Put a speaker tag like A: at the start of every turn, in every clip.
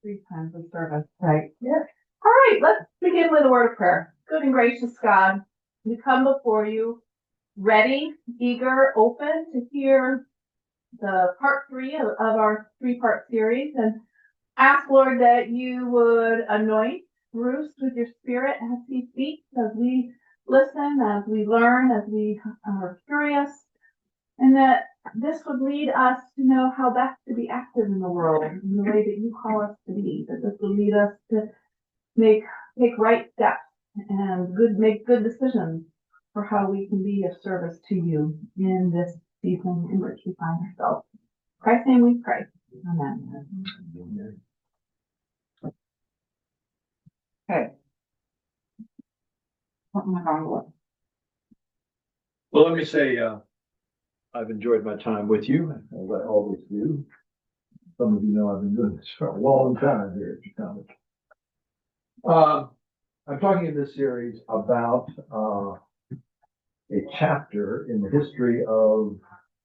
A: 3 times of service, right? Yeah. All right, let's begin with a word of prayer. Good and gracious God, we come before you ready, eager, open to hear the part 3 of our 3-part series, and ask, Lord, that you would anoint Bruce with your spirit as he speaks, as we listen, as we learn, as we are curious, and that this would lead us to know how best to be active in the world in the way that you call us to be, that this will lead us to take right steps and make good decisions for how we can be of service to you in this season in which we find ourselves. In Christ's name we pray. Amen. Okay. What am I wrong with?
B: Well, let me say, I've enjoyed my time with you, as I always do. Some of you know I've been doing this for a long time here at your college. I'm talking in this series about a chapter in the history of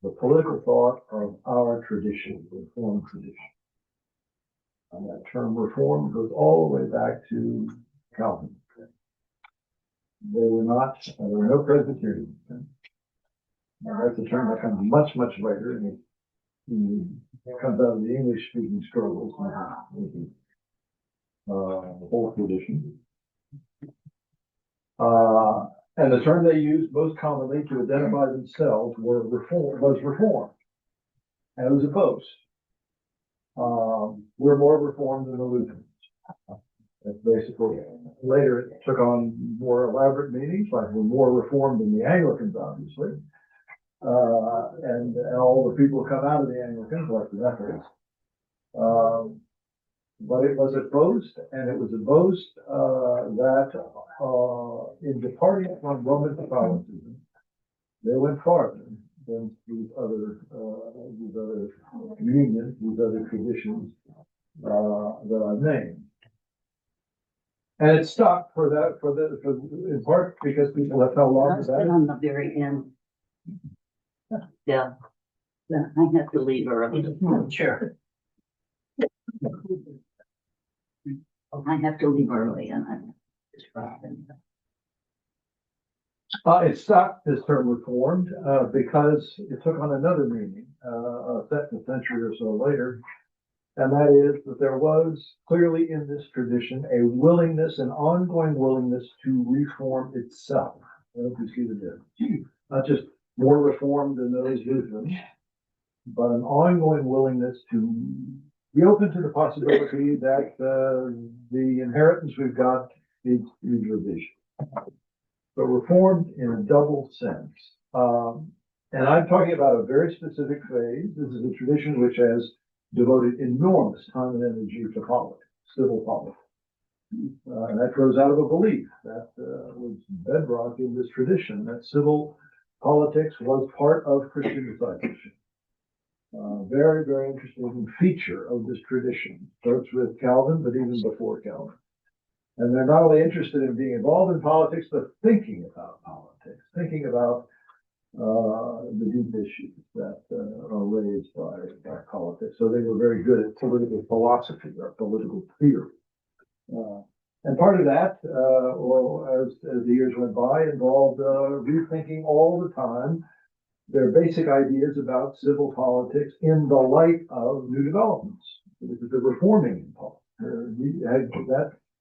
B: the political thought of our tradition, the Reformed tradition. And that term reform goes all the way back to Calvin. There were no Presbyterians. Now, that's a term that comes much, much later, and it comes out of the English-speaking struggles with the whole tradition. And the term they used most commonly to identify themselves was reform. And it was a boast. We're more reformed than the Lutherans. That's basically it. Later it took on more elaborate meanings, like we're more reformed than the Anglicans, obviously. And all the people who come out of the Anglicans, like the Methodists. But it was a boast, and it was a boast that in departing from Roman Catholicism, they went farther than these other communions, these other traditions that I've named. And it stopped in part because people have no longer that.
C: On the very end. Yeah. I have to leave early. Sure. I have to leave early and I'm just driving.
B: It stopped this term reformed because it took on another meaning a century or so later. And that is that there was clearly in this tradition a willingness, an ongoing willingness to reform itself. I hope you see the difference. Not just more reformed than those Lutherans, but an ongoing willingness to be open to the possibility that the inheritance we've got needs revision. So reformed in a double sense. And I'm talking about a very specific phase. This is a tradition which has devoted enormous time and energy to politics, civil politics. And that grows out of a belief that was bedrock in this tradition, that civil politics was part of Christian discipleship. Very, very interesting feature of this tradition. Starts with Calvin, but even before Calvin. And they're not only interested in being involved in politics, but thinking about politics, thinking about the deep issues that are raised by politics. So they were very good at political philosophy or political theory. And part of that, as the years went by, involved rethinking all the time their basic ideas about civil politics in the light of new developments. The reforming in politics.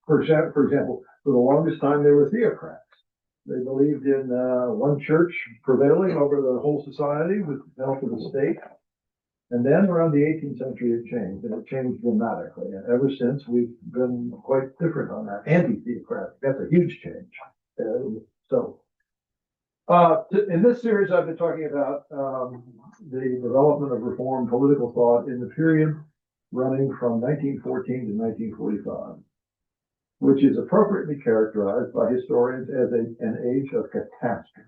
B: For example, for the longest time they were theocrats. They believed in one church prevailing over the whole society with the help of the state. And then around the 18th century it changed, and it changed dramatically. And ever since we've been quite different on that. Anti-theocratic, that's a huge change. In this series I've been talking about the development of Reformed political thought in the period running from 1914 to 1945. Which is appropriately characterized by historians as an age of catastrophe.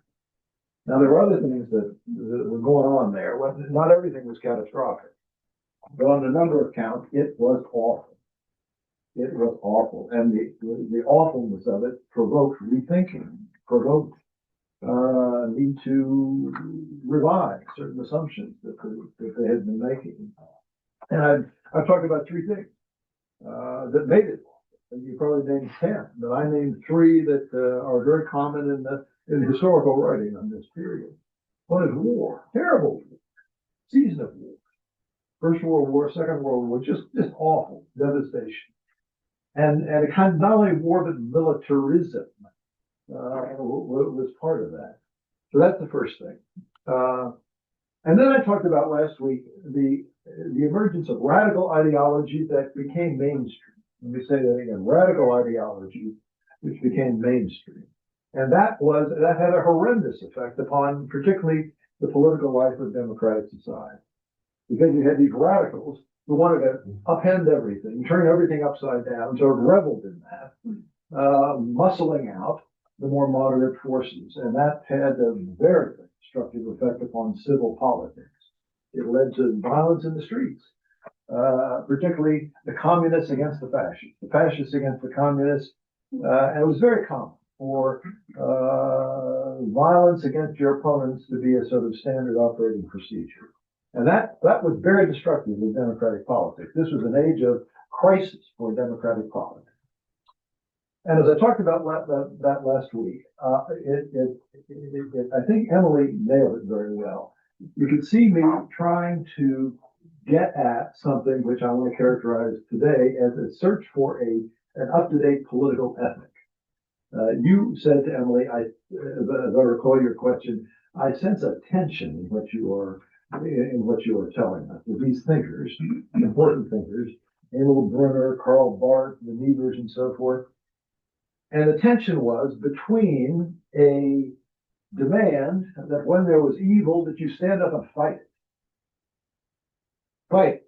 B: Now, there were other things that were going on there. Not everything was catastrophic, but on a number of counts, it was awful. It was awful, and the awfulness of it provoked rethinking, provoked need to revise certain assumptions that they had been making. And I've talked about 3 things. that made it. You probably named 10, but I named 3 that are very common in historical writing on this period. One is war, terrible war, season of war. First World War, Second World War, just awful devastation. And a kind of not only war, but militarism was part of that. So that's the first thing. And then I talked about last week the emergence of radical ideology that became mainstream. Let me say that again, radical ideology, which became mainstream. And that had a horrendous effect upon particularly the political life of democratic society. Because you had these radicals who wanted to upend everything, turn everything upside down, sort of reveled in that, muscling out the more moderate forces. And that had a very destructive effect upon civil politics. It led to violence in the streets, particularly the communists against the fascists against the communists. And it was very common for violence against your opponents to be a sort of standard operating procedure. And that was very destructive in democratic politics. This was an age of crisis for democratic politics. And as I talked about that last week, I think Emily nailed it very well. You could see me trying to get at something which I want to characterize today as a search for an up-to-date political ethic. You said to Emily, as I recall your question, I sense a tension in what you are telling us. These thinkers, important thinkers, Emil Brunner, Karl Barth, the Nevers, and so forth. And the tension was between a demand that when there was evil, that you stand up and fight it. Fight.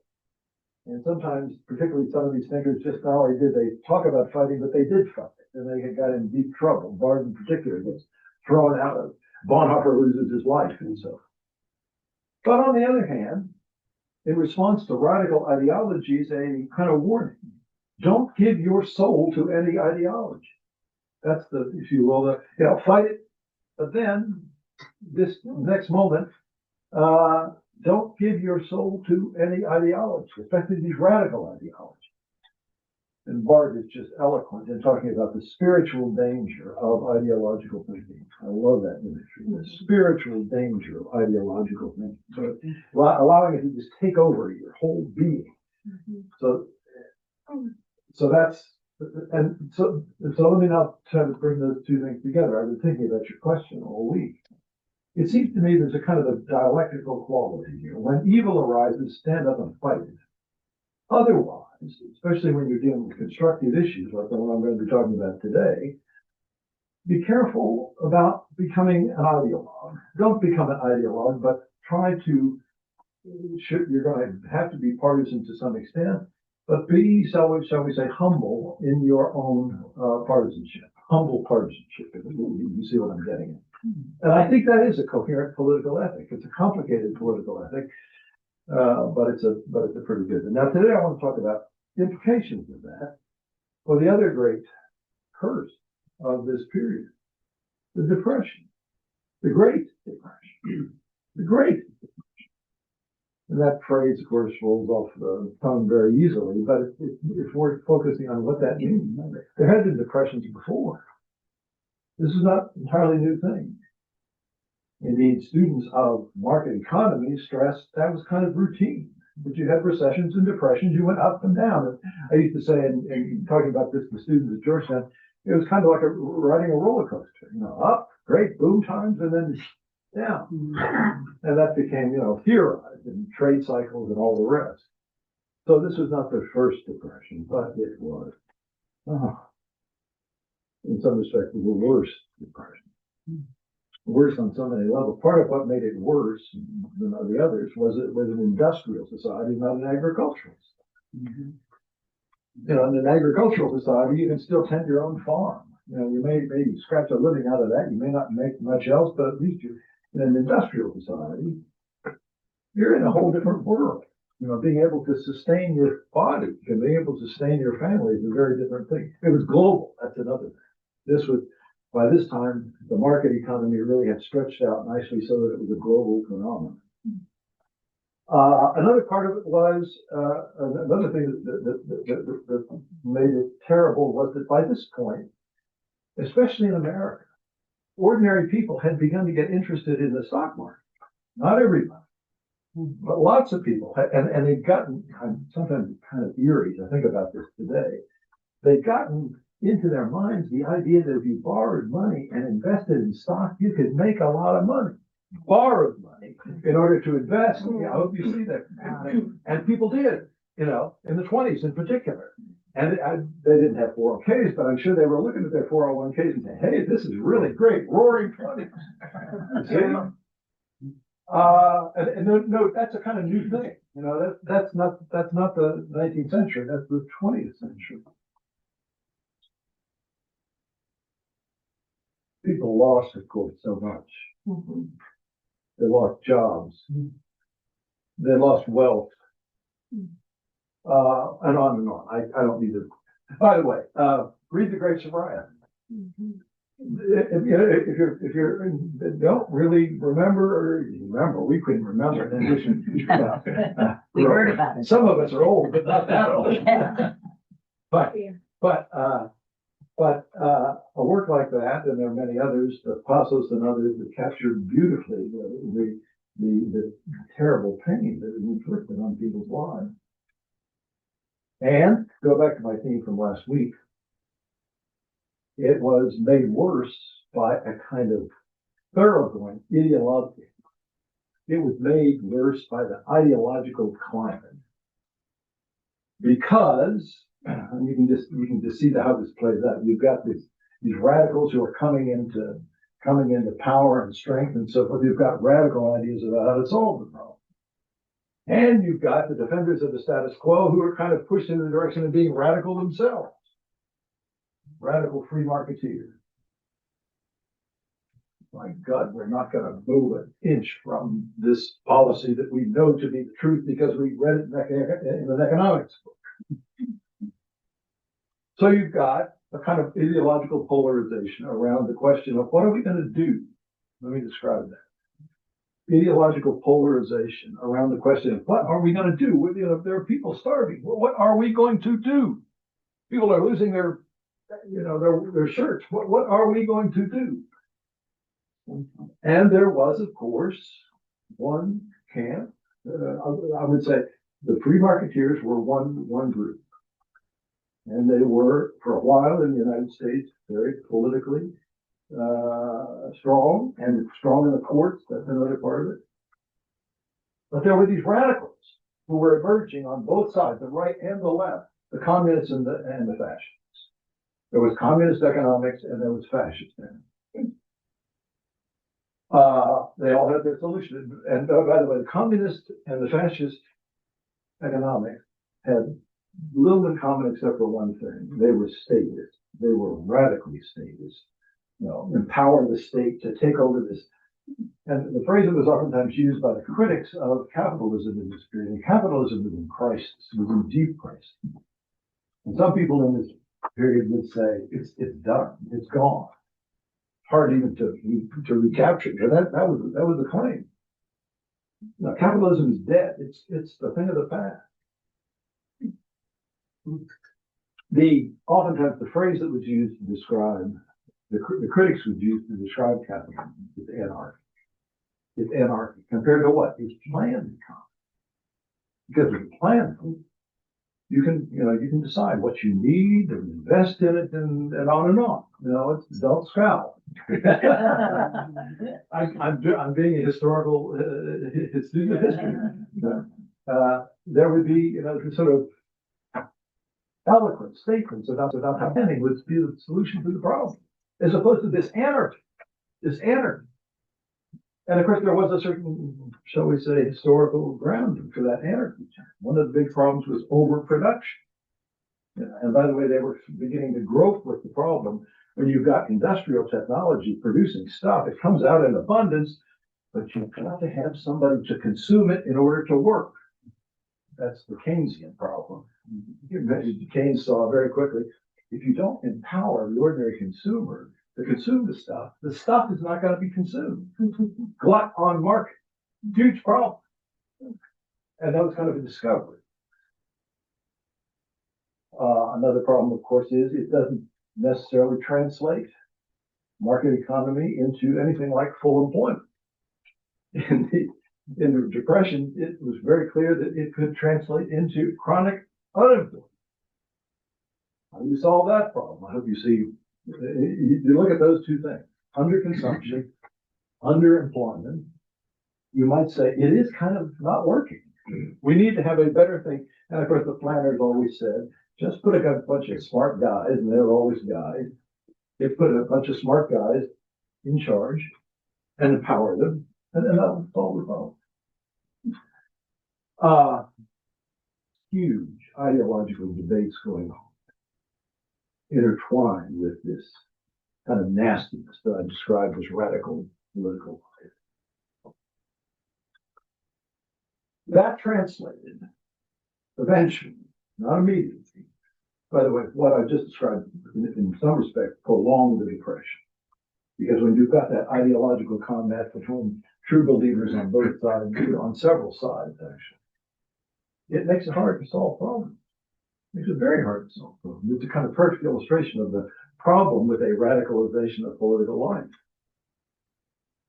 B: And sometimes, particularly some of these thinkers, just not only did they talk about fighting, but they did fight it. And they got in deep trouble. Barth in particular gets thrown out of, Bonhoeffer loses his life and so forth. But on the other hand, in response to radical ideologies, a kind of warning. Don't give your soul to any ideology. That's the, if you will, fight it. But then, this next moment, don't give your soul to any ideology, especially these radical ideologies. And Barth is just eloquent in talking about the spiritual danger of ideological thinking. I love that imagery, the spiritual danger of ideological thinking. So allowing it to just take over your whole being. So that's, so let me now try to bring those two things together. I've been thinking about your question all week. It seems to me there's a kind of a dialectical quality here. When evil arises, stand up and fight it. Otherwise, especially when you're dealing with constructive issues like the one I'm going to be talking about today, be careful about becoming an ideologue. Don't become an ideologue, but try to, you're going to have to be partisan to some extent, but be, shall we say, humble in your own partisanship. Humble partisanship, if you see what I'm getting at. And I think that is a coherent political ethic. It's a complicated political ethic, but it's a pretty good one. Now today I want to talk about implications of that for the other great curse of this period, the Depression, the Great Depression, the Great Depression. And that phrase, of course, rolls off the tongue very easily, but if we're focusing on what that means, there had been depressions before. This is not an entirely new thing. Indeed, students of market economy stressed that was kind of routine. But you had recessions and depressions, you went up and down. And I used to say, and talking about this to students at Georgetown, it was kind of like riding a roller coaster. Up, great boom times, and then down. And that became, theorized in trade cycles and all the rest. So this was not the first depression, but it was, in some respects, the worst depression. Worse on so many levels. Part of what made it worse than the others was it was an industrial society, not an agricultural society. In an agricultural society, you can still tend your own farm. You may maybe scratch a living out of that. You may not make much else, but at least in an industrial society, you're in a whole different world. Being able to sustain your body and being able to sustain your family is a very different thing. It was global. That's another thing. By this time, the market economy really had stretched out nicely so that it was a global phenomenon. Another part of it was, another thing that made it terrible was that by this point, especially in America, ordinary people had begun to get interested in the stock market. Not everybody, but lots of people, and they've gotten, I'm sometimes kind of eerie to think about this today, they've gotten into their minds the idea that if you borrowed money and invested in stock, you could make a lot of money. Borrowed money in order to invest. I hope you see that. And people did, in the 20s in particular. And they didn't have 401ks, but I'm sure they were looking at their 401ks and saying, hey, this is really great, roaring 20s. And no, that's a kind of new thing. That's not the 19th century, that's the 20th century. People lost, of course, so much.
A: Mm-hmm.
B: They lost jobs. They lost wealth. And on and on. I don't need to. By the way, read The Great Sobriety.
A: Mm-hmm.
B: If you're don't really remember, we couldn't remember in addition.
C: We heard about it.
B: Some of us are old, but not that old. But a work like that, and there are many others, the Passos and others, that captured beautifully the terrible pain that it inflicted on people's lives. And go back to my theme from last week. It was made worse by a kind of thoroughgoing ideology. It was made worse by the ideological climate. Because, and you can just see how this plays out. You've got these radicals who are coming into power and strength and so forth. You've got radical ideas about how to solve the problem. And you've got the defenders of the status quo who are kind of pushed in the direction of being radical themselves. Radical free marketeers. My God, we're not going to move an inch from this policy that we know to be the truth because we read it in an economics book. So you've got a kind of ideological polarization around the question of what are we going to do? Let me describe that. Ideological polarization around the question of what are we going to do? There are people starving. What are we going to do? People are losing their shirts. What are we going to do? And there was, of course, one camp. I would say the free marketeers were one group. And they were, for a while in the United States, very politically strong, and strong in the courts. That's another part of it. But there were these radicals who were emerging on both sides, the right and the left, the communists and the fascists. There was communist economics and there was fascist economics. They all had their solution. And by the way, the communist and the fascist economics had little in common except for one thing. They were statists. They were radically statist. Empower the state to take over this. And the phrase that was oftentimes used by the critics of capitalism in this period, and capitalism was in crisis, was in deep crisis. And some people in this period would say, it's done, it's gone. Hard even to recapture it. That was the claim. Now, capitalism is dead. It's the thing of the past. Oftentimes the phrase that was used to describe the critics would use to describe capitalism is anarchy. It's anarchy compared to what? It's planned economy. Because with planned, you can decide what you need and invest in it and on and on. Don't scowl. I'm being a historical student of history. There would be sort of eloquent statements about how planning would be the solution to the problem, as opposed to this anarchy. And of course, there was a certain, shall we say, historical grounding for that anarchy. One of the big problems was overproduction. And by the way, they were beginning to grope with the problem. When you've got industrial technology producing stuff, it comes out in abundance, but you've got to have somebody to consume it in order to work. That's the Keynesian problem. Keynes saw very quickly, if you don't empower the ordinary consumer to consume the stuff is not going to be consumed. Glut on market, huge problem. And that was kind of a discovery. Another problem, of course, is it doesn't necessarily translate market economy into anything like full employment. In the Depression, it was very clear that it could translate into chronic unemployment. How do you solve that problem? I hope you see, you look at those two things, underconsumption, underemployment. You might say it is kind of not working. We need to have a better thing. And of course, the planners always said, just put a bunch of smart guys, and they're always guys. They put a bunch of smart guys in charge and empower them, and then that will solve the problem. Huge ideological debates going on, intertwined with this kind of nastiness that I described as radical political life. That translated eventually, not immediately. By the way, what I just described in some respect prolonged the Depression. Because when you've got that ideological combat between true believers on both sides, on several sides actually, it makes it hard to solve problems. It makes it very hard to solve problems. It's a kind of perfect illustration of the problem with a radicalization of political life.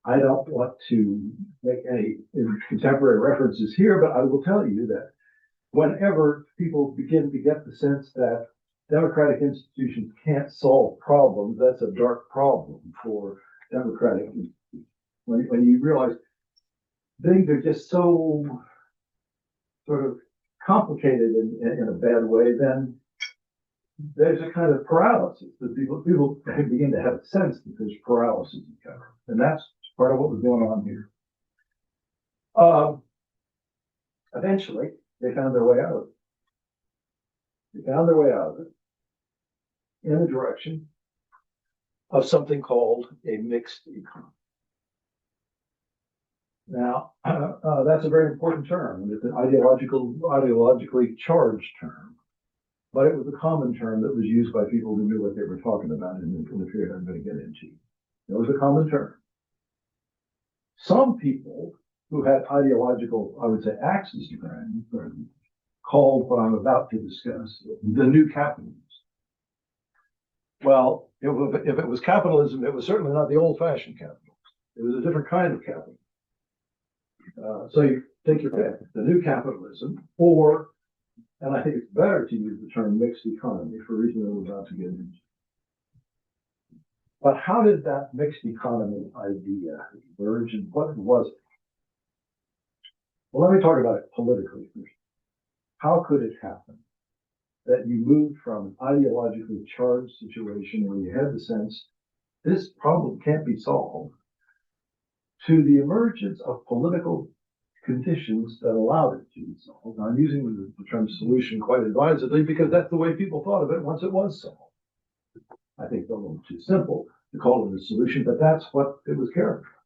B: I don't want to make any contemporary references here, but I will tell you that whenever people begin to get the sense that democratic institutions can't solve problems, that's a dark problem for democratic institutions. When you realize things are just so sort of complicated in a bad way, then there's a kind of paralysis that people begin to have a sense that there's paralysis in government. And that's part of what was going on here. Eventually, they found their way out of it. They found their way out of it in the direction of something called a mixed economy. Now, that's a very important term. It's an ideologically charged term, but it was a common term that was used by people who knew what they were talking about in the period I'm going to get into. It was a common term. Some people who had ideological, I would say, axes to grind, called what I'm about to discuss the new capitalism. Well, if it was capitalism, it was certainly not the old-fashioned capitalism. It was a different kind of capitalism. So you take your pick, the new capitalism, or, and I think it's better to use the term mixed economy for reasons I'm about to get into. But how did that mixed economy idea emerge, and what was it? Well, let me talk about it politically first. How could it happen that you moved from an ideologically charged situation where you had the sense this problem can't be solved to the emergence of political conditions that allowed it to be solved? Now, I'm using the term solution quite advisedly because that's the way people thought of it once it was solved. I think it's a little too simple to call it a solution, but that's what it was characterized.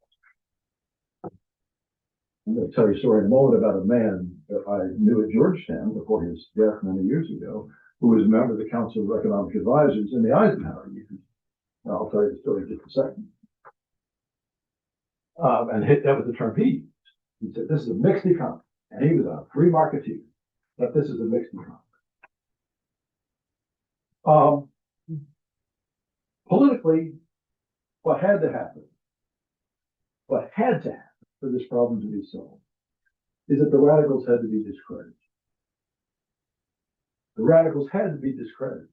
B: I'm going to tell you a story in a moment about a man that I knew at Georgetown before his death many years ago, who was a member of the Council of Economic Advisors in the Eisenhower years. I'll tell you the story in just a second. That was the term he used. He said, this is a mixed economy. And he was a free marketeer, but this is a mixed economy. Politically, what had to happen for this problem to be solved is that the radicals had to be discredited. The radicals had to be discredited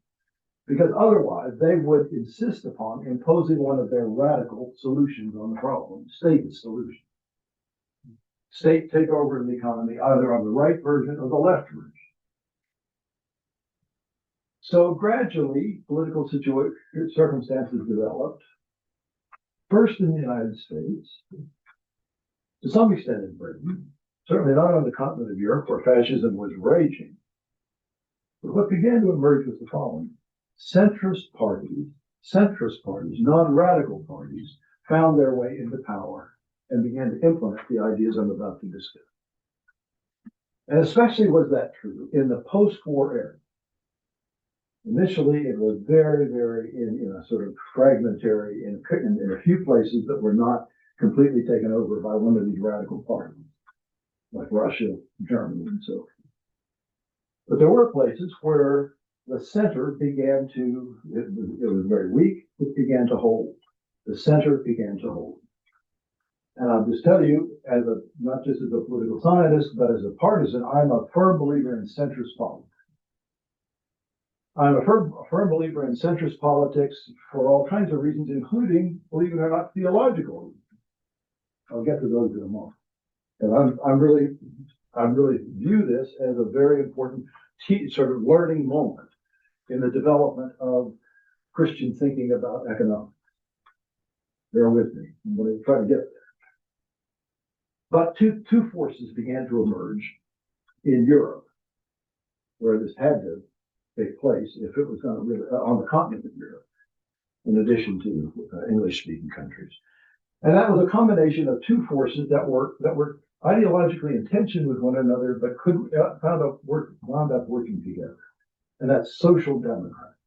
B: because otherwise they would insist upon imposing one of their radical solutions on the problem, statist solution. State takeover of the economy, either on the right version or the left version. So gradually, political circumstances developed, first in the United States, to some extent in Britain, certainly not on the continent of Europe where fascism was raging. But what began to emerge was the following. Centrist parties, non-radical parties, found their way into power and began to implement the ideas I'm about to discuss. And especially was that true in the post-war era. Initially, it was very, very in a sort of fragmentary in a few places that were not completely taken over by one of these radical parties. like Russia, Germany, and so forth. But there were places where the center began to, it was very weak, it began to hold. The center began to hold. And I'll just tell you, not just as a political scientist, but as a partisan, I'm a firm believer in centrist politics. I'm a firm believer in centrist politics for all kinds of reasons, including, believe it or not, theological reasons. I'll get to those in a moment. And I really view this as a very important sort of learning moment in the development of Christian thinking about economics. Bear with me. I'm going to try to get there. But two forces began to emerge in Europe, where this had to take place if it was going to really, on the continent of Europe, in addition to English-speaking countries. And that was a combination of two forces that were ideologically in tension with one another, but wound up working together. And that's social democrats.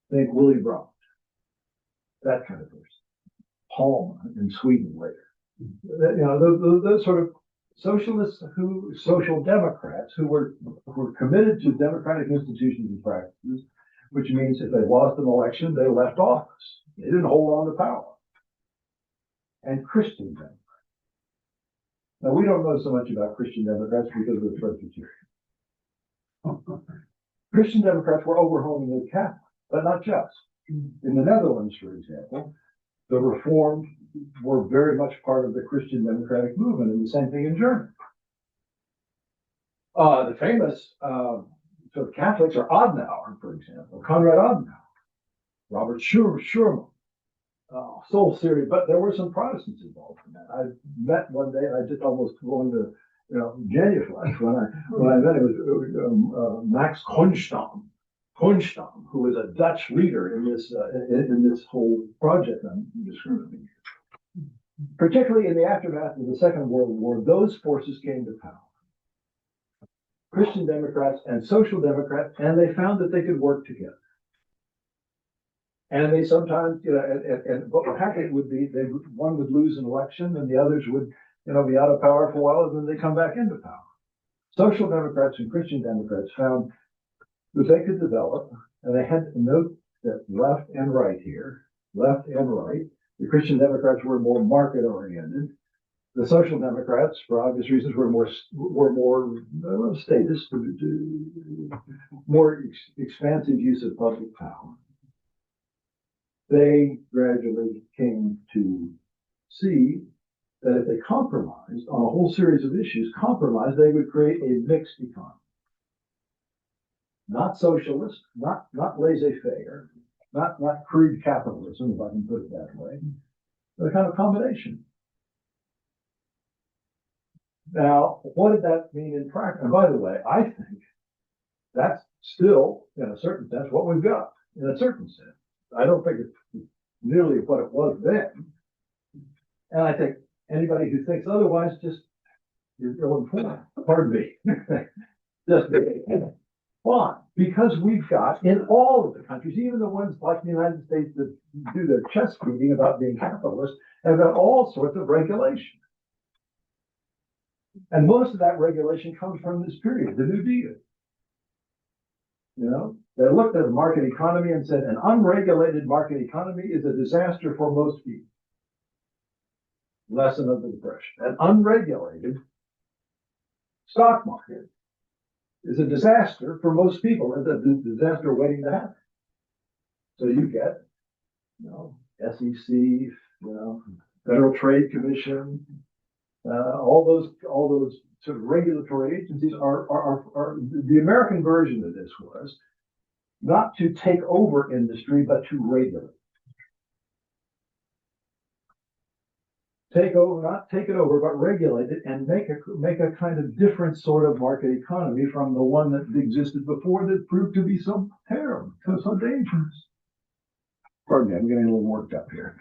B: Think Willy Brandt, that kind of person. Palme in Sweden later. Those sort of social democrats who were committed to democratic institutions and practices, which means if they lost an election, they left office. They didn't hold on to power. And Christian Democrats. Now, we don't know so much about Christian Democrats because of the Presbyterian. Christian Democrats were overwhelmingly Catholic, but not just. In the Netherlands, for example, the Reformed were very much part of the Christian democratic movement, and the same thing in Germany. The famous sort of Catholics are Adenauer, for example, Konrad Adenauer, Robert Schumann, whole series, but there were some Protestants involved in that. I met one day, I just almost going to, genuflect when I met him. It was Max Konstam, who was a Dutch leader in this whole project I'm describing. Particularly in the aftermath of the Second World War, those forces came to power. Christian Democrats and Social Democrats, and they found that they could work together. And they sometimes, and what would happen would be one would lose an election and the others would, be out of power for a while, and then they come back into power. Social Democrats and Christian Democrats found that they could develop, and they had to note that left and right here, left and right. The Christian Democrats were more market oriented. The Social Democrats, for obvious reasons, were more statist, more expansive use of public power. They gradually came to see that if they compromised on a whole series of issues, they would create a mixed economy. Not socialist, not laissez-faire, not crude capitalism, if I can put it that way, but a kind of combination. Now, what did that mean in practice? And by the way, I think that's still, in a certain sense, what we've got, in a certain sense. I don't think it's nearly what it was then. And I think anybody who thinks otherwise just is ill-informed. Pardon me. Just why? Because we've got, in all of the countries, even the ones like the United States that do their chest beating about being capitalist, have got all sorts of regulation. And most of that regulation comes from this period, the New Deal. They looked at a market economy and said an unregulated market economy is a disaster for most people. Lesson of the Depression. An unregulated stock market is a disaster for most people. It's a disaster waiting to happen. So you get, SEC, Federal Trade Commission, all those sort of regulatory agencies are the American version of this was not to take over industry, but to regulate. Not take it over, but regulate it and make a kind of different sort of market economy from the one that existed before that proved to be so terrible, so dangerous. Pardon me, I'm getting a little worked up here.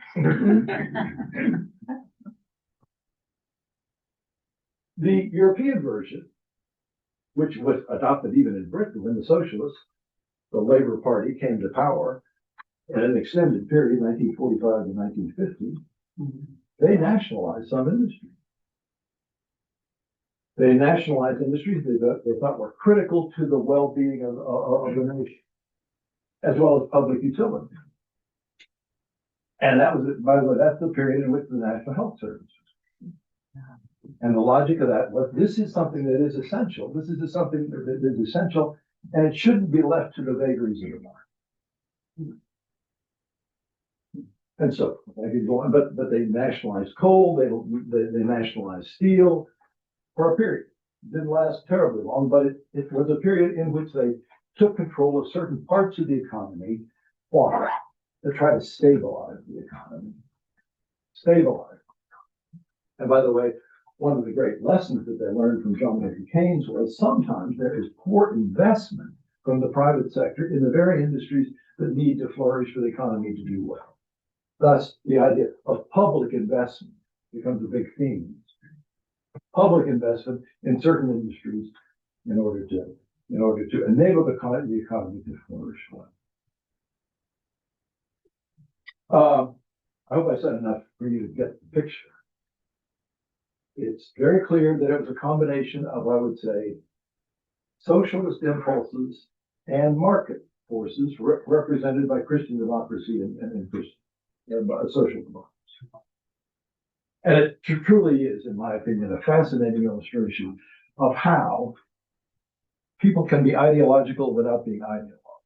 B: The European version, which was adopted even in Britain when the socialists, the Labour Party, came to power in an extended period, 1945 to 1950, they nationalized some industry. They nationalized industries they thought were critical to the well-being of the nation, as well as public utility. And that was, by the way, that's the period in which the National Health Service. And the logic of that was, this is something that is essential. This is something that is essential, and it shouldn't be left to the vagaries of the market. And so I could go on, but they nationalized coal, they nationalized steel for a period. It didn't last terribly long, but it was a period in which they took control of certain parts of the economy. Why? To try to stabilize the economy. Stabilize. And by the way, one of the great lessons that they learned from John Maynard Keynes was sometimes there is poor investment from the private sector in the very industries that need to flourish for the economy to do well. Thus, the idea of public investment becomes a big theme. Public investment in certain industries in order to enable the economy to flourish well. I hope I said enough for you to get the picture. It's very clear that it was a combination of, I would say, socialist impulses and market forces represented by Christian democracy and Christian social democracy. And it truly is, in my opinion, a fascinating illustration of how people can be ideological without being ideological.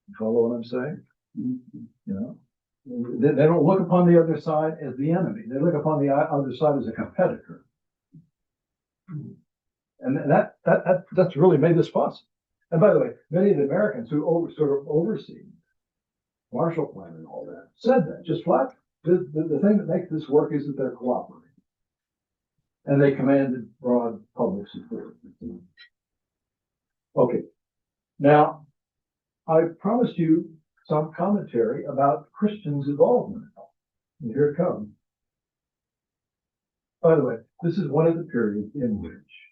B: You follow what I'm saying? You know, they don't look upon the other side as the enemy. They look upon the other side as a competitor. And that's really made this possible. And by the way, many of the Americans who sort of oversee Marshall Plan and all that said that just flat. The thing that makes this work is that they're cooperating. And they commanded broad public support. Okay. Now, I promised you some commentary about Christians' involvement. And here it comes. By the way, this is one of the periods in which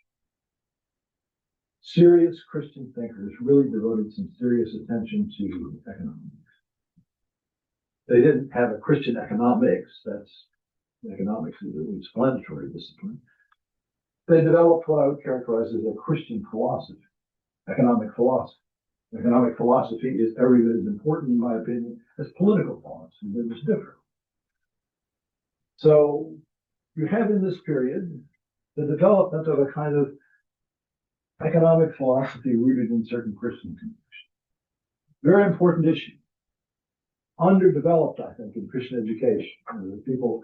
B: serious Christian thinkers really devoted some serious attention to economics. They didn't have a Christian economics. Economics is an explanatory discipline. They developed what I would characterize as a Christian philosophy, economic philosophy. Economic philosophy is every bit as important, in my opinion, as political philosophy. They're just different. So you have in this period the development of a kind of economic philosophy rooted in certain Christian convictions. Very important issue. Underdeveloped, I think, in Christian education. People,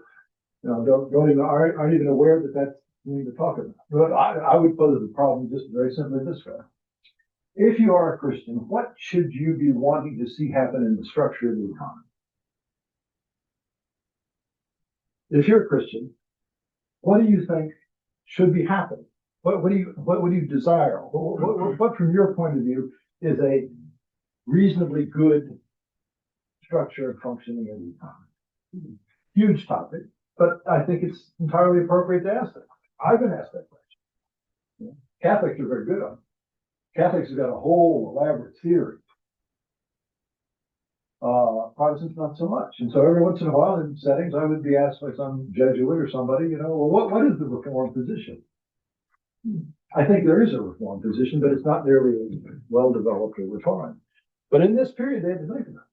B: aren't even aware that that's something to talk about. But I would pose the problem just very simply this way. If you are a Christian, what should you be wanting to see happen in the structure of the economy? If you're a Christian, what do you think should be happening? What would you desire? What from your point of view is a reasonably good structure and functioning of the economy? Huge topic, but I think it's entirely appropriate to ask that. I've been asked that question. Catholics are very good on it. Catholics have got a whole elaborate theory. Protestants not so much. And so every once in a while in settings, I would be asked by some Jesuit or somebody, well, what is the Reformed position? I think there is a Reformed position, but it's not nearly as well developed or refined. But in this period, they had to think about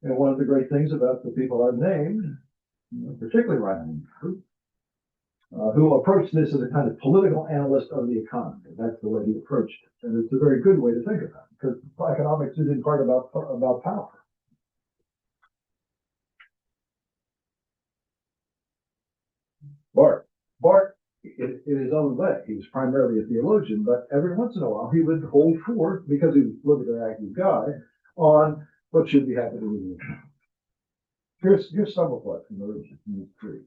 B: it. And one of the great things about the people I've named, particularly Ryan, who approached this as a kind of political analyst of the economy. That's the way he approached it. And it's a very good way to think about it, because economics is in part about power. Barth, in his own way, he was primarily a theologian, but every once in a while he would hold forth, because he was a politically active guy, on what should be happening in the economy. Here's some of what emerged in these three.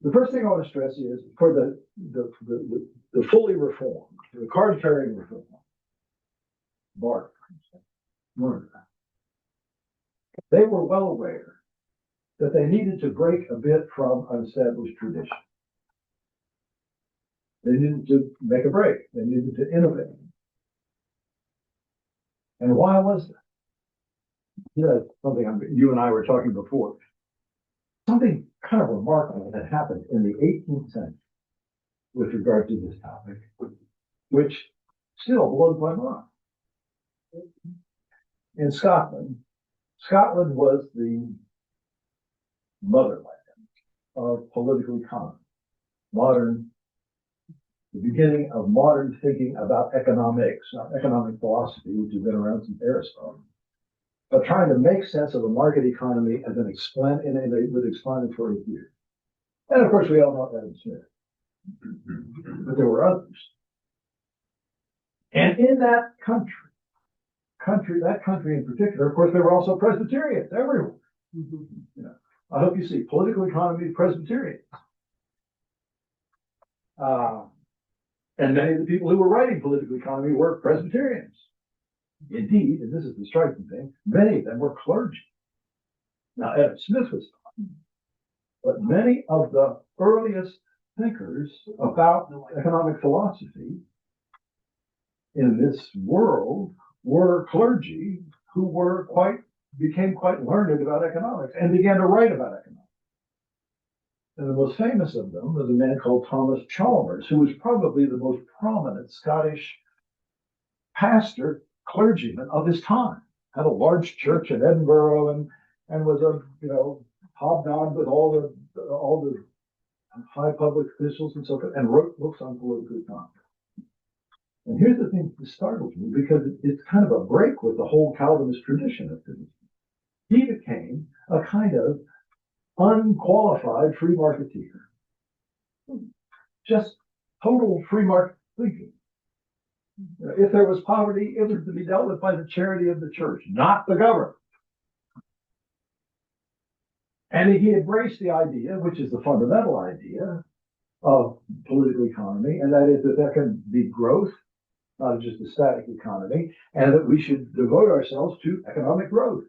B: The first thing I want to stress is for the fully reformed, the card-carrying reform, Barth, they were well aware that they needed to break a bit from an established tradition. They needed to make a break. They needed to innovate. And why was that? Something you and I were talking before. something kind of remarkable had happened in the 18th century with regard to this topic, which still blows my mind. In Scotland, Scotland was the motherland of political economy, the beginning of modern thinking about economics, not economic philosophy, which has been around since Aristotle, but trying to make sense of a market economy as with explanatory theory. And of course, we all know Adam Smith, but there were others. And in that country in particular, of course, there were also Presbyterians everywhere. You know, I hope you see political economy Presbyterians. And many of the people who were writing political economy were Presbyterians. Indeed, and this is the striking thing, many of them were clergy. Now, Adam Smith was not, but many of the earliest thinkers about economic philosophy in this world were clergy who became quite learned about economics and began to write about economics. And the most famous of them was a man called Thomas Chalmers, who was probably the most prominent Scottish pastor, clergyman of his time. Had a large church in Edinburgh and was hobnobbed with all the high public officials and so forth, and wrote books on political economy. And here's the thing that startles me, because it's kind of a break with the whole Calvinist tradition of things. He became a kind of unqualified free marketeer. Just total free market thinking. If there was poverty, it was to be dealt with by the charity of the church, not the government. And he embraced the idea, which is the fundamental idea of political economy, and that is that there can be growth, not just a static economy, and that we should devote ourselves to economic growth.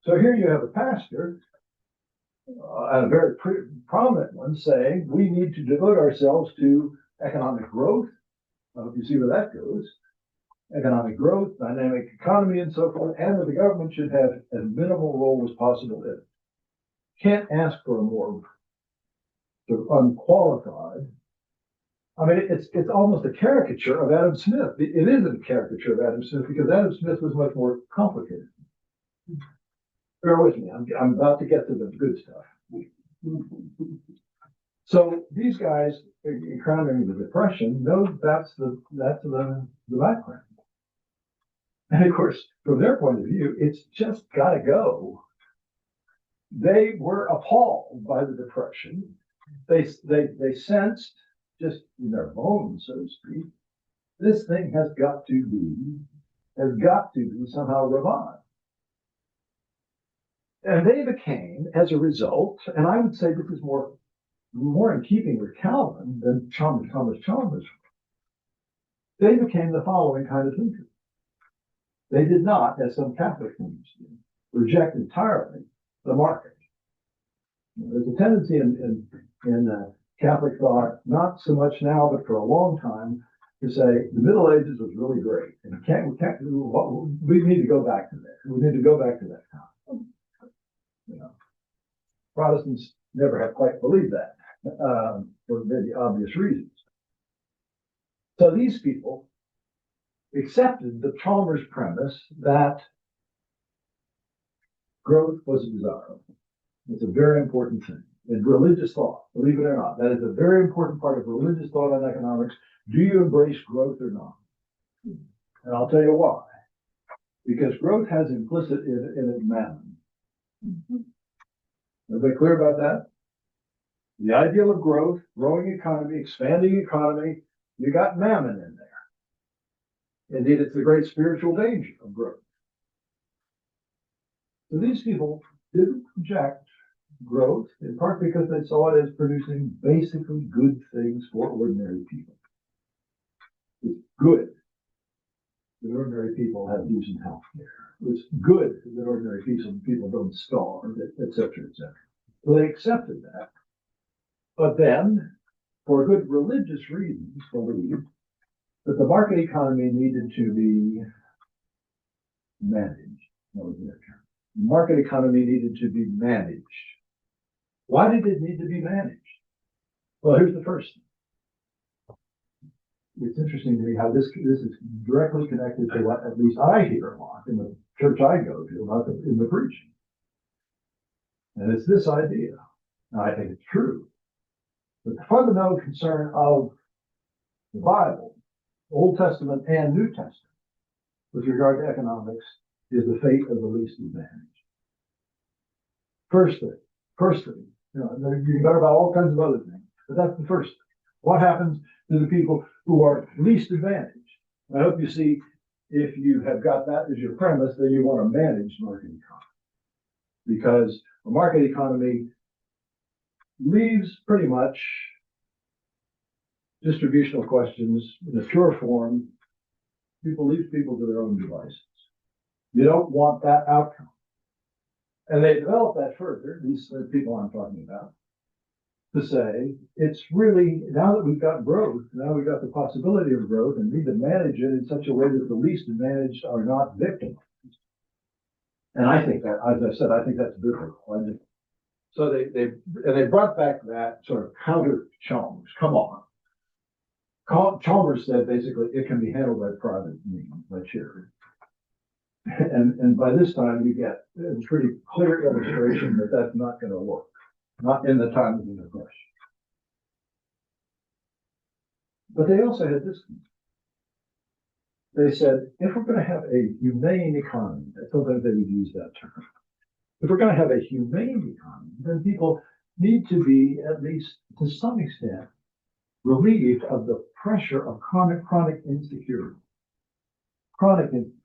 B: So here you have a pastor, and a very prominent one, saying we need to devote ourselves to economic growth. I hope you see where that goes. Economic growth, dynamic economy, and so forth, and that the government should have as minimal role as possible in it. Can't ask for a more sort of unqualified. I mean, it's almost a caricature of Adam Smith. It isn't a caricature of Adam Smith, because Adam Smith was much more complicated. Bear with me. I'm about to get to the good stuff. So these guys encountering the Depression know that's the background. And of course, from their point of view, it's just got to go. They were appalled by the Depression. They sensed, just in their bones, so to speak, this thing has got to be somehow revived. And they became, as a result, and I would say this is more in keeping with Calvin than Thomas Chalmers, they became the following kind of thinkers. They did not, as some Catholic thinkers did, reject entirely the market. There's a tendency in Catholic thought, not so much now, but for a long time, to say the Middle Ages was really great, and we need to go back to that. We need to go back to that time. Protestants never have quite believed that for many obvious reasons. So these people accepted the Chalmers premise that growth was desirable. It's a very important thing. In religious thought, believe it or not, that is a very important part of religious thought on economics. Do you embrace growth or not? And I'll tell you why. Because growth has implicit in it mammon. Everybody clear about that? The ideal of growth, growing economy, expanding economy, you got mammon in there. Indeed, it's the great spiritual danger of growth. So these people didn't reject growth, in part because they saw it as producing basically good things for ordinary people. It's good that ordinary people have decent health care. It's good that ordinary people don't starve, et cetera, et cetera. So they accepted that. But then, for good religious reasons, believed that the market economy needed to be managed. That was their term. The market economy needed to be managed. Why did it need to be managed? Well, here's the first thing. It's interesting to me how this is directly connected to what at least I hear a lot in the church I go to about in the preaching. And it's this idea. Now, I think it's true. But the fundamental concern of the Bible, Old Testament and New Testament, with regard to economics, is the fate of the least advantaged. First thing, you can talk about all kinds of other things, but that's the first thing. What happens to the people who are least advantaged? I hope you see, if you have got that as your premise, then you want to manage market economy. Because a market economy leaves pretty much distributional questions in a pure form. Leaves people to their own devices. You don't want that outcome. And they develop that further, these people I'm talking about, to say, it's really, now that we've got growth, now we've got the possibility of growth and need to manage it in such a way that the least advantaged are not victimized. And I think that, as I said, I think that's biblical. So they brought back that sort of counter Chalmers. Come on. Chalmers said basically it can be handled by private means, by charity. And by this time you get a pretty clear illustration that that's not going to work, not in the time of the Depression. But they also had this. They said, if we're going to have a humane economy, sometimes they would use that term. If we're going to have a humane economy, then people need to be, at least to some extent, relieved of the pressure of chronic insecurity. Chronic insecurity.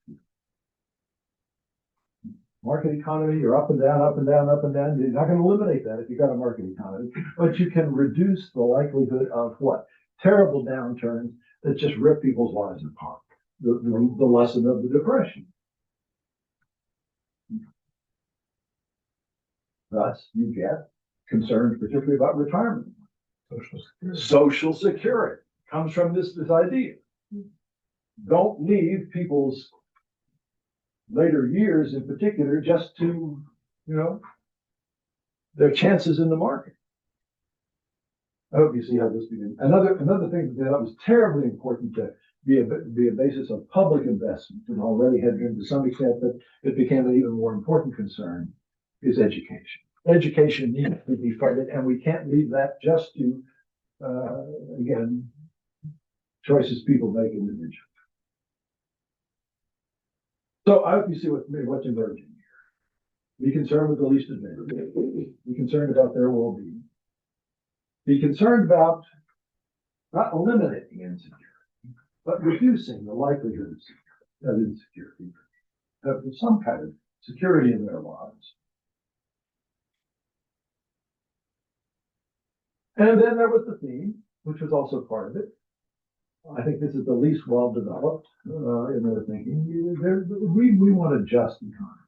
B: Market economy, you're up and down, up and down, up and down. You're not going to eliminate that if you've got a market economy, but you can reduce the likelihood of what? Terrible downturns that just rip people's lives apart. The lesson of the Depression. Thus, you get concerns particularly about retirement. Social security comes from this idea. Don't leave people's later years in particular just to, their chances in the market. I hope you see how this begins. Another thing that was terribly important to be a basis of public investment, and already had been to some extent, but it became an even more important concern, is education. Education needs to be funded, and we can't leave that just to, again, choices people make individually. So I hope you see what's emerging here. Be concerned with the least advantaged. Be concerned about their well-being. Be concerned about not eliminating insecurity, but reducing the likelihood of insecurity, of some kind of security in their lives. And then there was the theme, which was also part of it. I think this is the least well developed in their thinking. We want a just economy.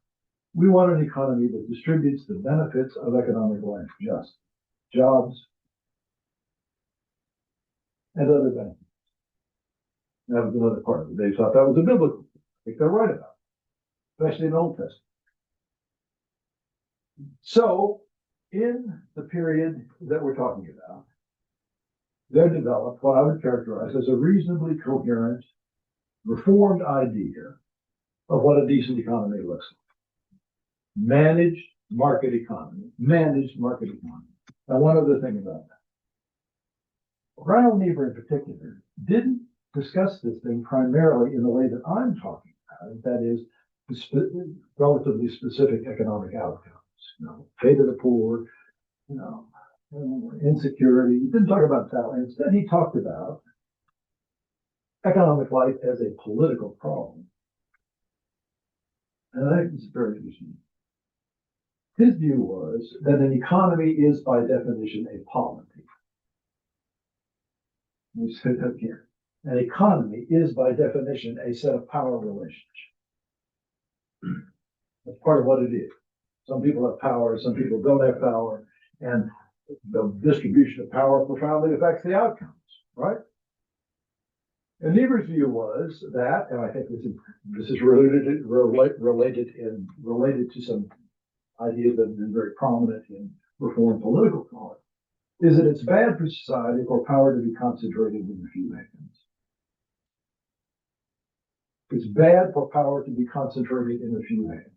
B: We want an economy that distributes the benefits of economic life, just jobs and other benefits. That was another part of it. They thought that was a biblical. I think they're right about it, especially in the Old Testament. So, in the period that we're talking about, there developed what I would characterize as a reasonably coherent, reformed idea of what a decent economy looks like. Managed market economy. Now, one other thing about that. Reinhold Niebuhr in particular didn't discuss this thing primarily in the way that I'm talking about it, that is, relatively specific economic outcomes. Fate of the poor, insecurity. He didn't talk about that. Instead, he talked about economic life as a political problem. And I think it's very interesting. His view was that an economy is, by definition, a polity. Let me say that again. An economy is, by definition, a set of power relationships. That's part of what it is. Some people have power, some people don't have power, and the distribution of power profoundly affects the outcomes, right? And Niebuhr's view was that, and I think this is related to some ideas that have been very prominent in reform political thought is that it's bad for society for power to be concentrated in a few hands. It's bad for power to be concentrated in a few hands.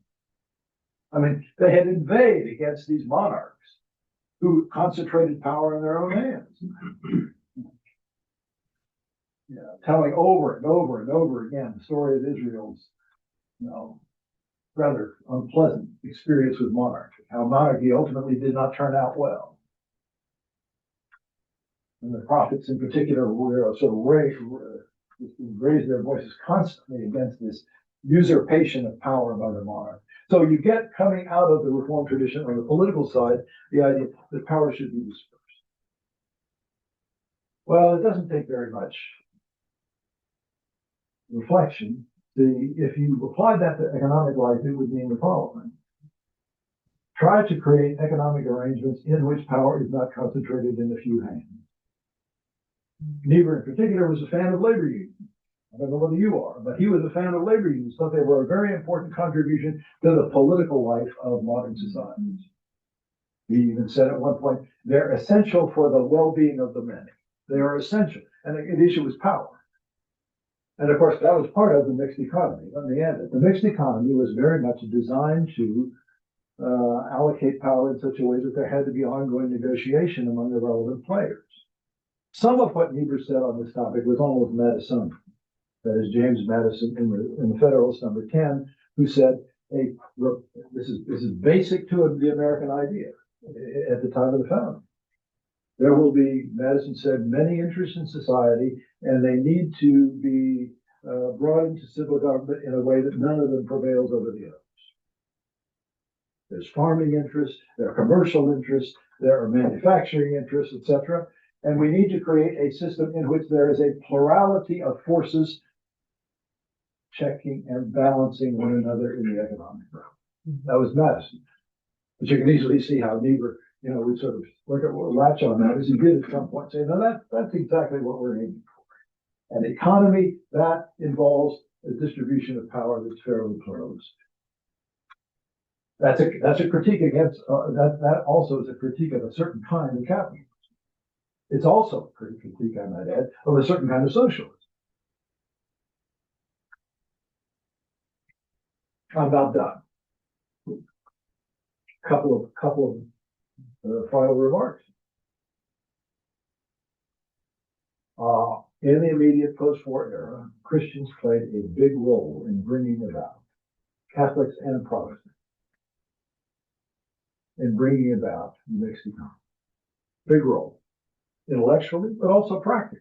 B: I mean, they had inveighed against these monarchs who concentrated power in their own hands. Telling over and over and over again the story of Israel's, rather unpleasant experience with monarchy, how monarchy ultimately did not turn out well. And the prophets in particular were sort of raised their voices constantly against this usurpation of power by the monarch. So you get, coming out of the Reformed tradition on the political side, the idea that power should be dispersed. Well, it doesn't take very much reflection. If you apply that to economic life, it would mean the following. Try to create economic arrangements in which power is not concentrated in a few hands. Niebuhr in particular was a fan of labor unions. I don't know whether you are, but he was a fan of labor unions, thought they were a very important contribution to the political life of modern societies. He even said at one point, they're essential for the well-being of the many. They are essential. And the issue was power. And of course, that was part of the mixed economy. Let me add it. The mixed economy was very much designed to allocate power in such a way that there had to be ongoing negotiation among the relevant players. Some of what Niebuhr said on this topic was almost Madisonian. That is James Madison in the Federalist number 10, who said, this is basic to the American idea at the time of the founding. There will be, Madison said, many interests in society, and they need to be brought into civil government in a way that none of them prevails over the others. There's farming interests, there are commercial interests, there are manufacturing interests, etc. And we need to create a system in which there is a plurality of forces checking and balancing one another in the economic realm. That was Madison. But you can easily see how Niebuhr, would sort of latch on that, as he did at some point, say, no, that's exactly what we're aiming for. An economy that involves a distribution of power that's fairly pluralistic. That's a critique against, that also is a critique of a certain kind of capitalism. It's also a critique, I might add, of a certain kind of socialism. I'm about done. Couple of final remarks. In the immediate post-war era, Christians played a big role in bringing about, Catholics and Protestants, in bringing about the mixed economy. Big role, intellectually, but also practically.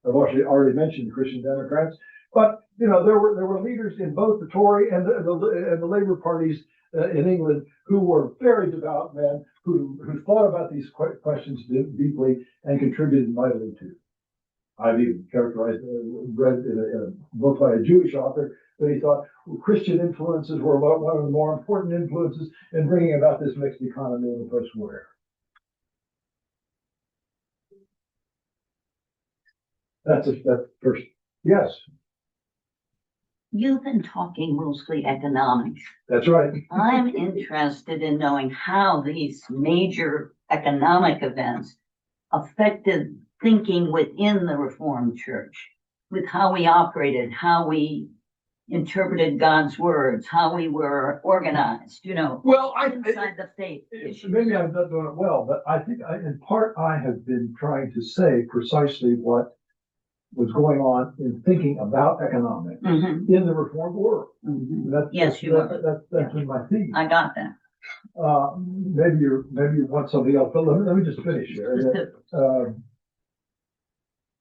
B: I've already mentioned Christian Democrats, but there were leaders in both the Tory and the Labour parties in England who were very devout men who thought about these questions deeply and contributed mightily to it. I've even read in a book by a Jewish author that he thought Christian influences were one of the more important influences in bringing about this mixed economy in the post-war era. That's first. Yes.
C: You've been talking mostly economics.
B: That's right.
C: I'm interested in knowing how these major economic events affected thinking within the Reformed Church, with how we operated, how we interpreted God's words, how we were organized,
B: Well,
C: inside the faith issue.
B: Maybe I'm not doing it well, but I think in part I have been trying to say precisely what was going on in thinking about economics in the Reformed world.
C: Yes, you are.
B: That's been my theme.
C: I got that.
B: Maybe you want something else, but let me just finish here.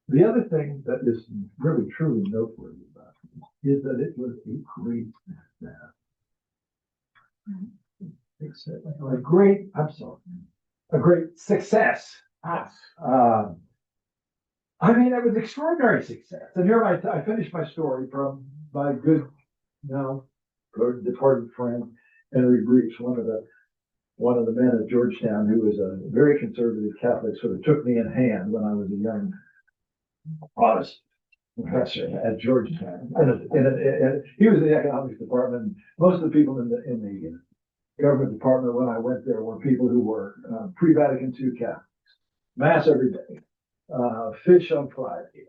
B: The other thing that is really truly noteworthy about it is that it was a great a great success. I mean, it was extraordinary success. And here I finished my story from my good, departed friend Henry Breach, one of the men at Georgetown, who was a very conservative Catholic, sort of took me in hand when I was a young Protestant professor at Georgetown. And he was in the economics department. Most of the people in the government department when I went there were people who were pre-Vatican II Catholics, mass every day, fish on Friday.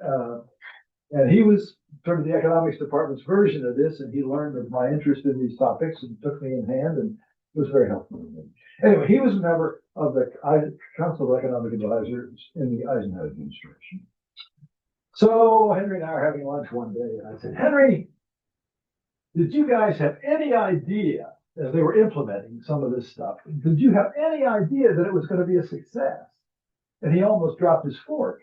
B: And he was sort of the economics department's version of this, and he learned of my interest in these topics and took me in hand and was very helpful to me. Anyway, he was a member of the Council of Economic Advisors in the Eisenhower administration. So Henry and I are having lunch one day, and I said, Henry, did you guys have any idea, as they were implementing some of this stuff, did you have any idea that it was going to be a success? And he almost dropped his fork.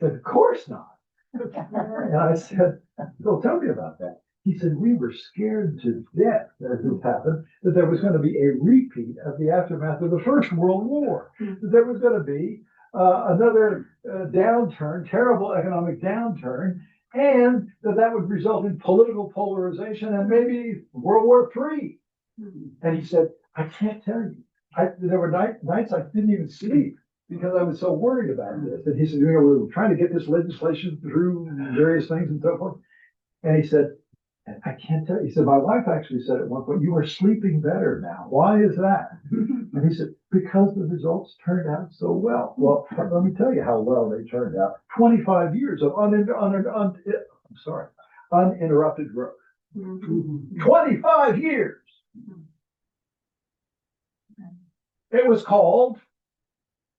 B: But of course not. And I said, well, tell me about that. He said, we were scared to death as this happened, that there was going to be a repeat of the aftermath of the First World War. That there was going to be another downturn, terrible economic downturn, and that would result in political polarization and maybe World War III. And he said, I can't tell you. There were nights I didn't even sleep because I was so worried about this. And he said, we were trying to get this legislation through various things and so forth. And he said, I can't tell you. He said, my wife actually said at one point, you are sleeping better now. Why is that? And he said, because the results turned out so well. Well, let me tell you how well they turned out. 25 years of uninterrupted growth. 25 years. It was called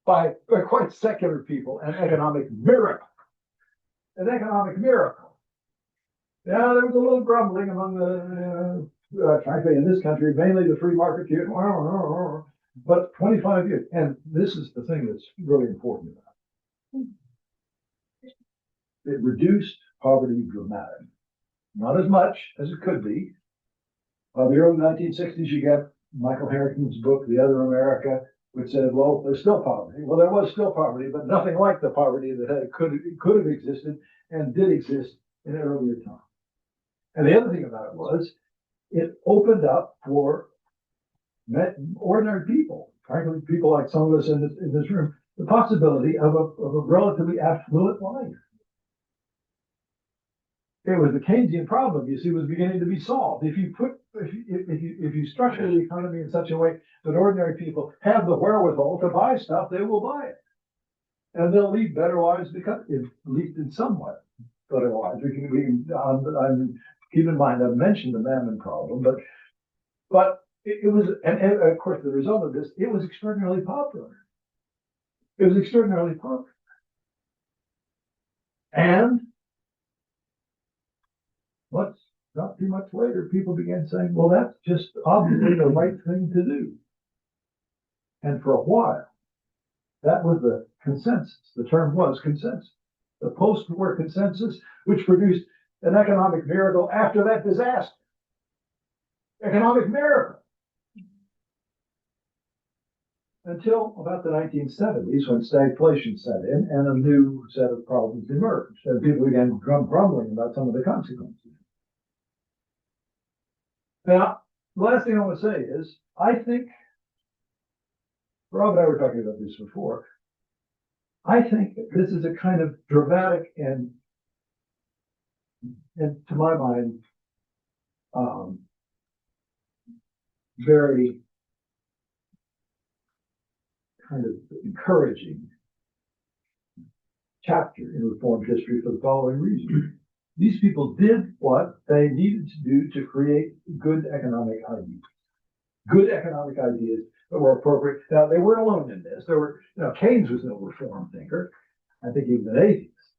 B: by quite secular people an economic miracle. An economic miracle. Yeah, there was a little grumbling among frankly, in this country, mainly the free market, but 25 years. And this is the thing that's really important about it. It reduced poverty dramatically. Not as much as it could be. By the early 1960s, you get Michael Harrington's book, The Other America, which said, well, there's still poverty. Well, there was still poverty, but nothing like the poverty that could have existed and did exist in earlier times. And the other thing about it was, it opened up for ordinary people, frankly, people like some of us in this room, the possibility of a relatively affluent life. It was the Keynesian problem, you see, was beginning to be solved. If you structure the economy in such a way that ordinary people have the wherewithal to buy stuff, they will buy it. And they'll lead better lives because, at least in somewhat better lives. Keep in mind, I've mentioned the mammon problem, but it was, and of course, the result of this, it was extraordinarily popular. It was extraordinarily popular. And not too much later, people began saying, well, that's just obviously the right thing to do. And for a while, that was the consensus. The term was consensus. The post-war consensus, which produced an economic miracle after that disaster. Economic miracle. Until about the 1970s, when stagflation set in and a new set of problems emerged. And people began grumbling about some of the consequences. Now, the last thing I want to say is, I think, Rob and I were talking about this before, I think this is a kind of dramatic and to my mind, very kind of encouraging chapter in Reformed history for the following reason. These people did what they needed to do to create good economic ideas. Good economic ideas that were appropriate. Now, they weren't alone in this. There were, Keynes was no reform thinker. I think he was an atheist.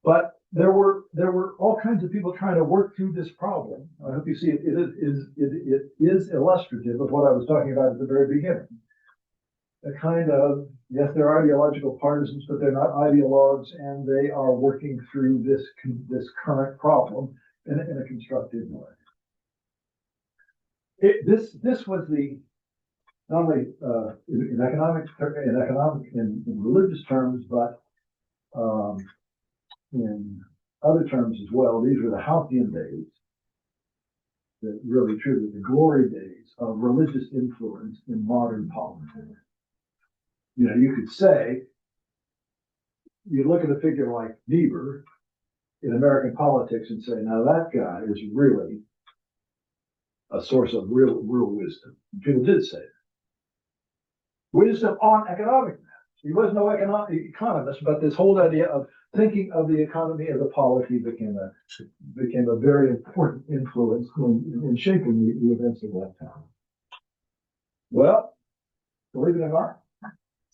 B: But there were all kinds of people trying to work through this problem. I hope you see it is illustrative of what I was talking about at the very beginning. A kind of, yes, they're ideological partisans, but they're not ideologues, and they are working through this current problem in a constructive way. This was the not only in religious terms, but in other terms as well. These were the halcyon days, the glory days of religious influence in modern politics. You could say, you look at a figure like Niebuhr in American politics and say, now that guy is really a source of real wisdom. People did say that. Wisdom on economic matters. He was no economist, but this whole idea of thinking of the economy as a polity became a very important influence in shaping the events of that time. Well, believe it or not,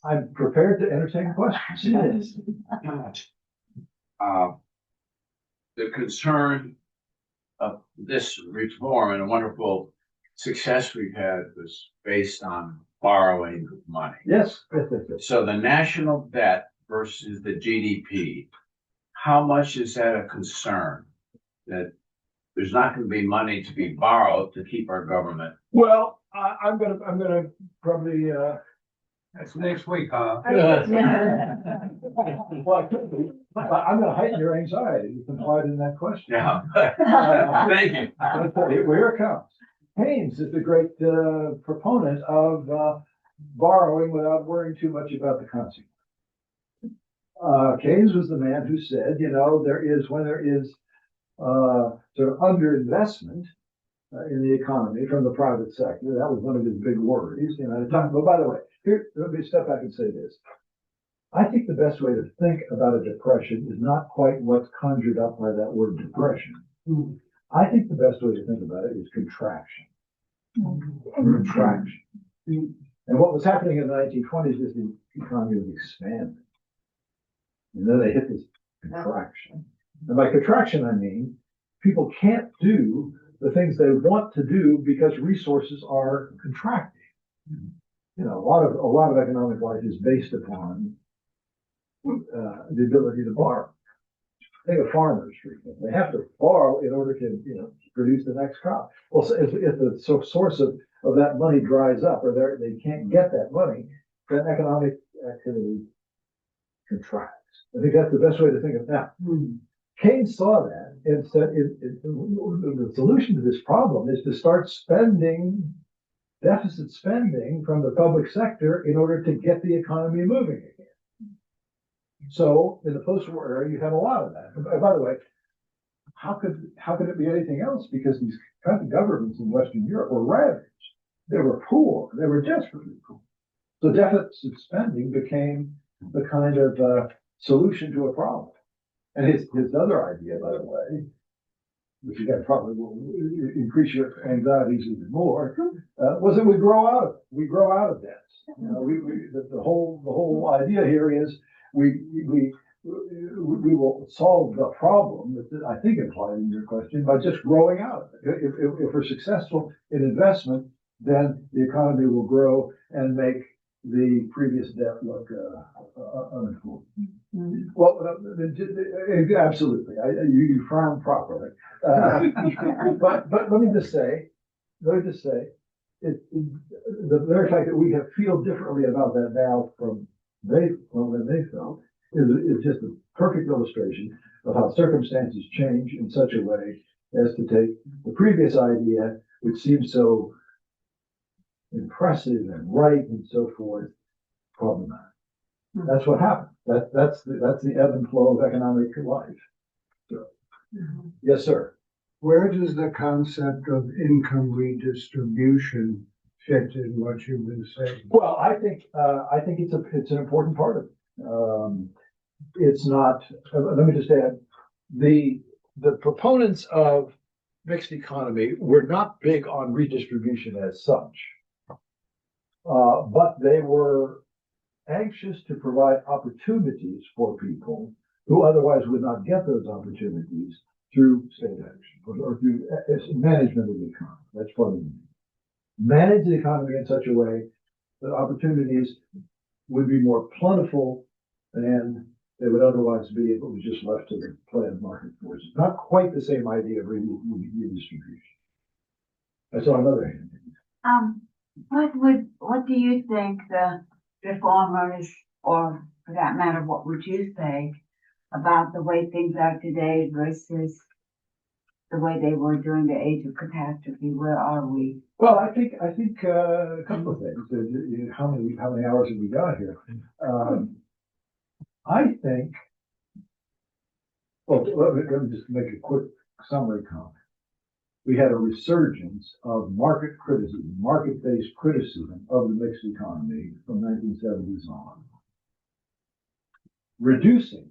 B: I'm prepared to entertain questions.
D: The concern of this reform and a wonderful success we've had was based on borrowing money.
B: Yes.
D: So the national debt versus the GDP, how much is that a concern? That there's not going to be money to be borrowed to keep our government.
B: Well, I'm gonna probably,
D: That's next week, huh?
B: well, I'm gonna heighten your anxiety. It's implied in that question.
D: Yeah. Thank you.
B: Here it comes. Keynes is the great proponent of borrowing without worrying too much about the consequences. Keynes was the man who said, when there is sort of underinvestment in the economy from the private sector, that was one of his big worries. But by the way, here, let me step back and say this. I think the best way to think about a depression is not quite what's conjured up by that word depression. I think the best way to think about it is contraction. Contraction. And what was happening in the 1920s is the economy was expanding. And then they hit this contraction. And by contraction, I mean people can't do the things they want to do because resources are contracting. A lot of economic life is based upon the ability to borrow. Think of farmers, for example. They have to borrow in order to, produce the next crop. Well, so if the source of that money dries up, or they can't get that money, then economic activity contracts. I think that's the best way to think of it. Now, Keynes saw that and said the solution to this problem is to start deficit spending from the public sector in order to get the economy moving again. So in the post-war era, you had a lot of that. And by the way, how could it be anything else? Because these country governments in Western Europe were ravaged. They were poor. They were desperately poor. So deficit spending became the kind of solution to a problem. And his other idea, by the way, which again probably will increase your anxieties even more, was that we grow out of it. We grow out of debts. The whole idea here is we will solve the problem that I think implied in your question by just growing out of it. If we're successful in investment, then the economy will grow and make the previous debt look unimportant. Well, absolutely. You frown properly. But let me just say, the very fact that we feel differently about that now from when they felt is just a perfect illustration of how circumstances change in such a way as to take the previous idea, which seems so impressive and right and so forth, problematic. That's what happened. That's the ebb and flow of economic life. So, yes, sir.
E: Where does the concept of income redistribution fit in what you've been saying?
B: Well, I think it's an important part of it. It's not. Let me just add, the proponents of mixed economy were not big on redistribution as such, but they were anxious to provide opportunities for people who otherwise would not get those opportunities through state action or through management of the economy. That's part of it. Manage the economy in such a way that opportunities would be more plentiful than they would otherwise be if it was just left to the play of market forces. Not quite the same idea of redistribution. That's on another hand.
F: What do you think the reformers, or for that matter, what would you say about the way things are today versus the way they were during the age of catastrophe? Where are we?
B: Well, I think a couple of things. How many hours have we got here? I think. Well, let me just make a quick summary comment. we had a resurgence of market criticism, market-based criticism of the mixed economy from 1970s on. Reducing,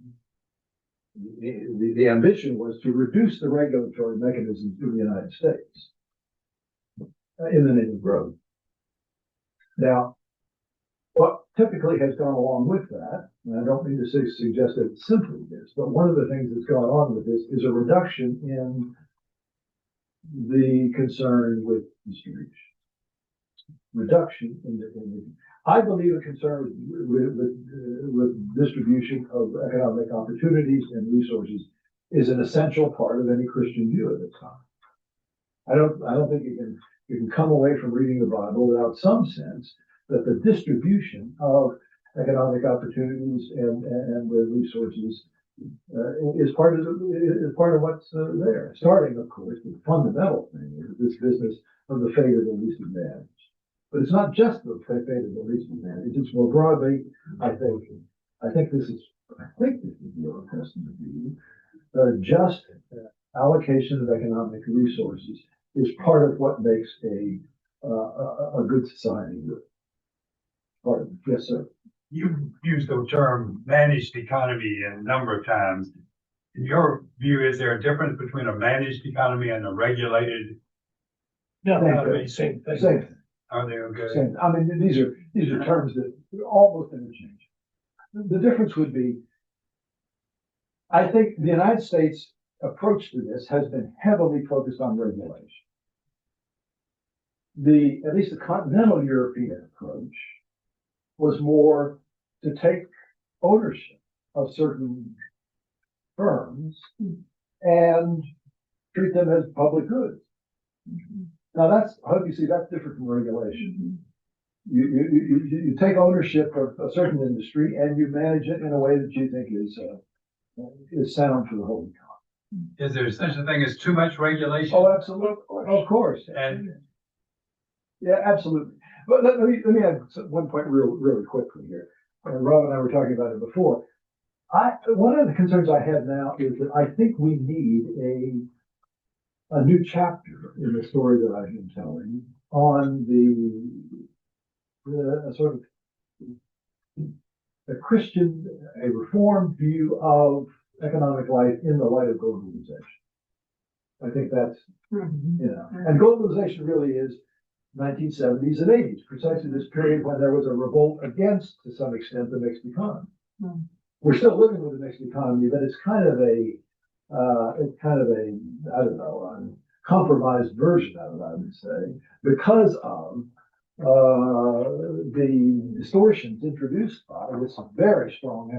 B: the ambition was to reduce the regulatory mechanisms in the United States in the name of growth. Now, what typically has gone along with that, and I don't mean to suggest that it's simply this, but one of the things that's gone on with this is a reduction in the concern with distribution. Reduction in the I believe a concern with distribution of economic opportunities and resources is an essential part of any Christian view at the time. I don't think you can come away from reading the Bible without some sense that the distribution of economic opportunities and the resources is part of what's there. Starting, of course, the fundamental thing is this business of the fate of the least advantaged. But it's not just the fate of the least advantaged. It's more broadly, I think this is the Old Testament view. Just allocation of economic resources is part of what makes a good society good. Part of it. Yes, sir.
G: You've used the term managed economy a number of times. In your view, is there a difference between a managed economy and a regulated economy?
B: Same thing.
G: Are they okay?
B: Same. I mean, these are terms that are almost interchangeable. The difference would be, I think the United States approach to this has been heavily focused on regulation. At least the continental European approach was more to take ownership of certain firms and treat them as public goods. Now that's, how do you see that's different from regulation? You take ownership of a certain industry and you manage it in a way that you think is sound for the whole economy.
G: Is there such a thing as too much regulation?
B: Oh, absolutely. Of course.
G: And
B: yeah, absolutely. But let me add one point really quickly here. Rob and I were talking about it before. One of the concerns I have now is that I think we need a new chapter in the story that I've been telling on the sort of a reformed view of economic life in the light of globalization. I think that's, and globalization really is 1970s and 80s, precisely this period when there was a revolt against, to some extent, the mixed economy. We're still living with the mixed economy, but it's kind of a I don't know, a compromised version of it, I would say, because of the distortions introduced by this very strong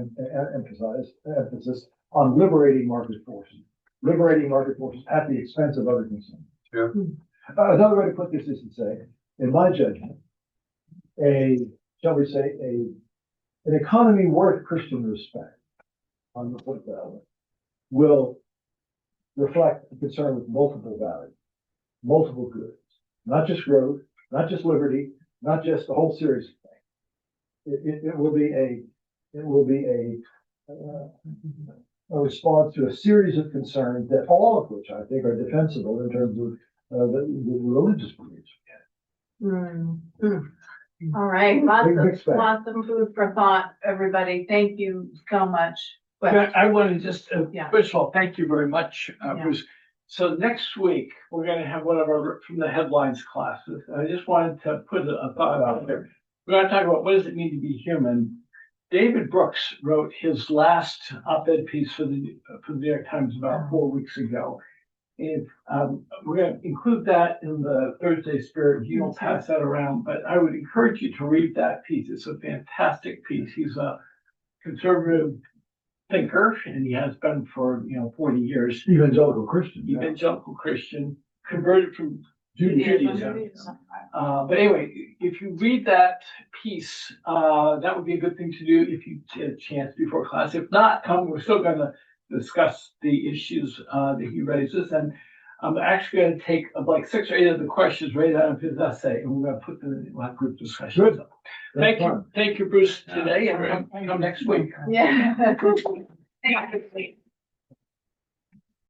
B: emphasis on liberating market forces at the expense of other consumers.
G: yeah.
B: Another way to put this is to say, in my judgment, shall we say, an economy worth Christian respect on the foot value will reflect a concern with multiple values, multiple goods, not just growth, not just liberty, not just the whole series of things. It will be a response to a series of concerns that all of which I think are defensible in terms of the religious beliefs.
A: All right,
B: Big
A: lots of food for thought, everybody. Thank you so much.
H: I want to just,
A: Yeah.
H: first of all, thank you very much,
A: Yeah.
H: Bruce. So next week, we're going to have one of our from the headlines classes. I just wanted to put a thought out there. We're going to talk about what does it mean to be human. David Brooks wrote his last op-ed piece for the New York Times about 4 weeks ago. And we're going to include that in the Thursday Spirit. He will pass that around, but I would encourage you to read that piece. It's a fantastic piece. He's a conservative thinker, and he has been for 40 years.
B: Evangelical Christian.
H: Evangelical Christian, converted from Judaism. But anyway, if you read that piece, that would be a good thing to do if you get a chance before class. If not, we're still going to discuss the issues that he raises. And I'm actually going to take like 6 or 8 of the questions right out of his essay, and we're going to put them in group discussions.
B: Good.
H: Thank you, Bruce, today, and come next week.
A: Yeah.